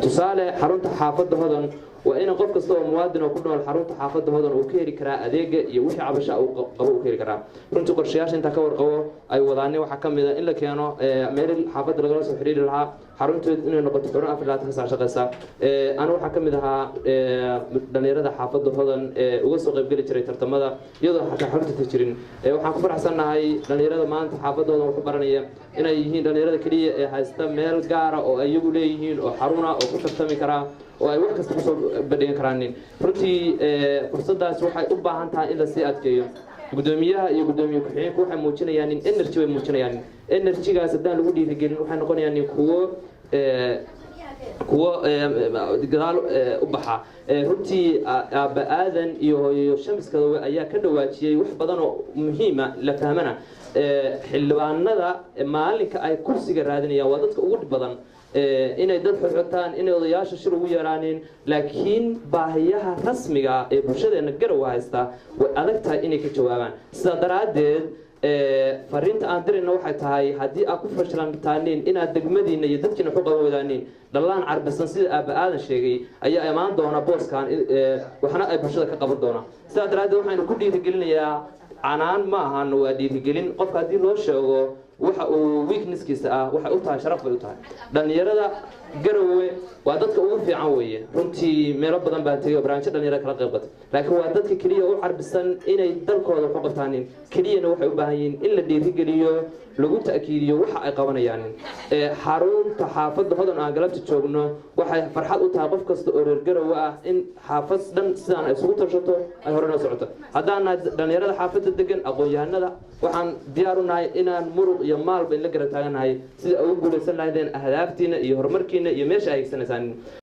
tusaale xarunta xaafadda hodan waa in qof kasta oo muwaadin oo ku nool xarunta xaafadda hodan uu ka heli karaa adeega iyo wixii cabasho uu qabo uu ka heli karaa runtii qorshayaasha inta ka warqabo ay wadaanay waxa kamid ah in la keeno meel xaafadda laga soo xiriiri lahaa xarunteed inay noqoto xarun afraad ka shaqeysa ana waxa kamid ahaa dhalinyarada xaafadda hodan uga soo qayb gali jiray tartamada iyadoo xataa xarunta jirin waxaan ku faraxsanahay dhalinyarada maanta xaafadda hodan wuxuu baranaya inay yihiin dhalinyarada kaliya ee haysta meel gaar ah oo ay iyagu leeyihiin oo xaruna oo ku tartami kara oo ay wax kasta ku soo bandhigan karaan runtii fursadaas waxay u baahan tahay in la sii adkeeyo gudoomiyaha iyo gudoomiye ku-xigeenku waxay muujinayaan in energy way muujinayaan energy-gaas haddaan lagu dhiirigelin waxay noqonayaan kuwo gadaal u baxa runtii aabba aadan iyo shamiskada ayaa ka dhawaajiyey wax badan oo muhiima la fahmana xildhibaanada maalinka ay kursiga raadinayaan waa dadka ugu badan inay dad xogtaan inay odayaasha shir ugu yeeraaneen laakiin baahiyaha rasmiga ee bulshadeena garow haysta way adag tahay inay ka jawaabaan sida daraadeed fariinta aan dirayna waxay tahay haddii aad ku fashlantaaneen inaad degmadiina iyo dadkiina ku qaban wadaaneen dhalaan carbisan sida aabba aadan sheegay ayaa imaan doona booskan waxna ay bulshada ka qaban doona sida daraadeed waxaan ku dhiirigelinayaa canaan ma ahan waa dhiirigelin qofka haddii loo sheego waxa uu weaknesskiisa ah waxay u tahay sharaf bay u tahay dhalinyarada garowe waa dadka ugu fiican weeye runtii meelo badan baa tegay barnaamijyo dhalinyarada kala qayb qata laakiin waa dadka keliya u carbisan inay dalkooda ku qabtaanin keliyana waxay u baahan yihiin in la dhiirigeliyo lagu ta'kiidiyo waxa ay qabanayaan xarunta xaafadda hodan aan galabta joogno waxay farxad u tahay qof kasta oo reer garowe ah in xaafad dhan sidaan ay isugu tashato ay hore noo socoto haddaan nahay dhalinyarada xaafadda degan aqoon-yahanada waxaan diyaar u nahay inaan muruq iyo maalba in la garab taaganahay sida ugu guulaysan lahaydeen ahdaaftiina iyo horumarkiina iyo meesha ay higsanaysaan